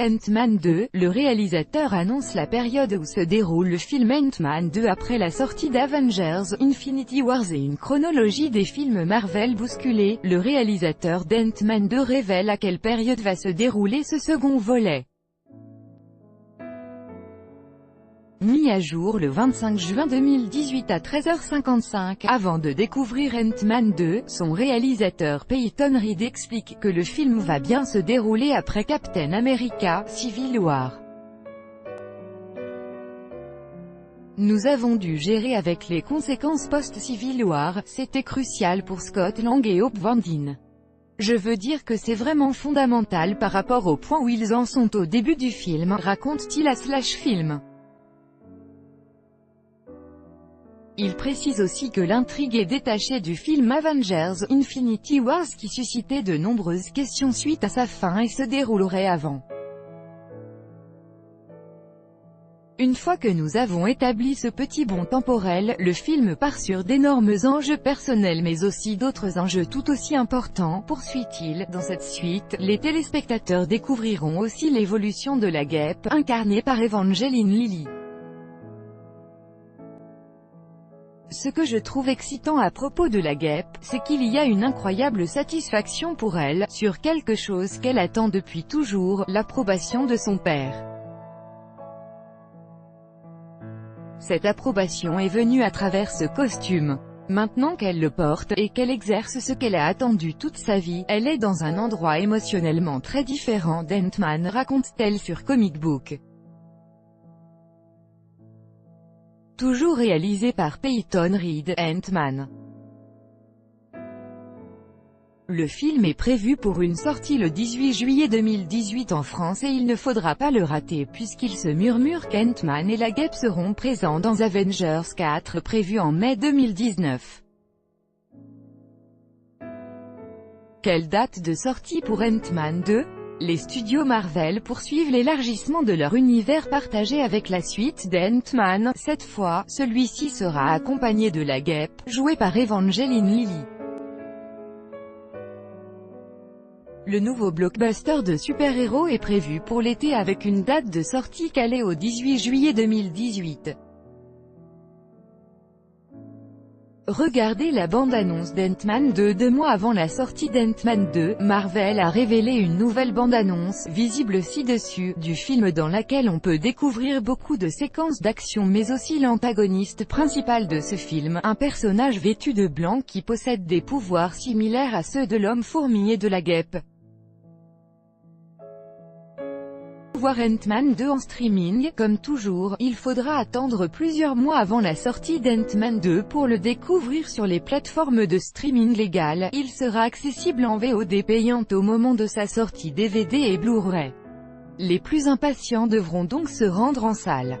Ant-Man 2, le réalisateur annonce la période où se déroule le film Ant-Man 2 après la sortie d'Avengers, Infinity Wars et une chronologie des films Marvel bousculés. Le réalisateur d'Ant-Man 2 révèle à quelle période va se dérouler ce second volet. Mis à jour le 25 juin 2018 à 13h55, avant de découvrir Ant-Man 2, son réalisateur Peyton Reed explique que le film va bien se dérouler après Captain America, Civil War. Nous avons dû gérer avec les conséquences post-Civil War, c'était crucial pour Scott Lang et Hope Van Dyne. Je veux dire que c'est vraiment fondamental par rapport au point où ils en sont au début du film, raconte-t-il à /film. Il précise aussi que l'intrigue est détachée du film Avengers, Infinity Wars qui suscitait de nombreuses questions suite à sa fin et se déroulerait avant. Une fois que nous avons établi ce petit bond temporel, le film part sur d'énormes enjeux personnels mais aussi d'autres enjeux tout aussi importants, poursuit-il. Dans cette suite, les téléspectateurs découvriront aussi l'évolution de la guêpe, incarnée par Evangeline Lilly. Ce que je trouve excitant à propos de la guêpe, c'est qu'il y a une incroyable satisfaction pour elle, sur quelque chose qu'elle attend depuis toujours, l'approbation de son père. Cette approbation est venue à travers ce costume. Maintenant qu'elle le porte, et qu'elle exerce ce qu'elle a attendu toute sa vie, elle est dans un endroit émotionnellement très différent d'Ant-Man, raconte-t-elle sur Comic Book. Toujours réalisé par Peyton Reed, Ant-Man. Le film est prévu pour une sortie le 18 juillet 2018 en France et il ne faudra pas le rater puisqu'il se murmure qu'Ant-Man et la guêpe seront présents dans Avengers 4 prévu en mai 2019. Quelle date de sortie pour Ant-Man 2 ? Les studios Marvel poursuivent l'élargissement de leur univers partagé avec la suite d'Ant-Man. Cette fois, celui-ci sera accompagné de la guêpe, jouée par Evangeline Lilly. Le nouveau blockbuster de super-héros est prévu pour l'été avec une date de sortie calée au 18 juillet 2018. Regardez la bande-annonce d'Ant-Man 2 2 mois avant la sortie d'Ant-Man 2, Marvel a révélé une nouvelle bande-annonce, visible ci-dessus, du film dans laquelle on peut découvrir beaucoup de séquences d'action mais aussi l'antagoniste principal de ce film, un personnage vêtu de blanc qui possède des pouvoirs similaires à ceux de l'homme-fourmi et de la guêpe. Voir Ant-Man 2 en streaming, comme toujours, il faudra attendre plusieurs mois avant la sortie d'Ant-Man 2 pour le découvrir sur les plateformes de streaming légales. Il sera accessible en VOD payante au moment de sa sortie DVD et Blu-ray. Les plus impatients devront donc se rendre en salle.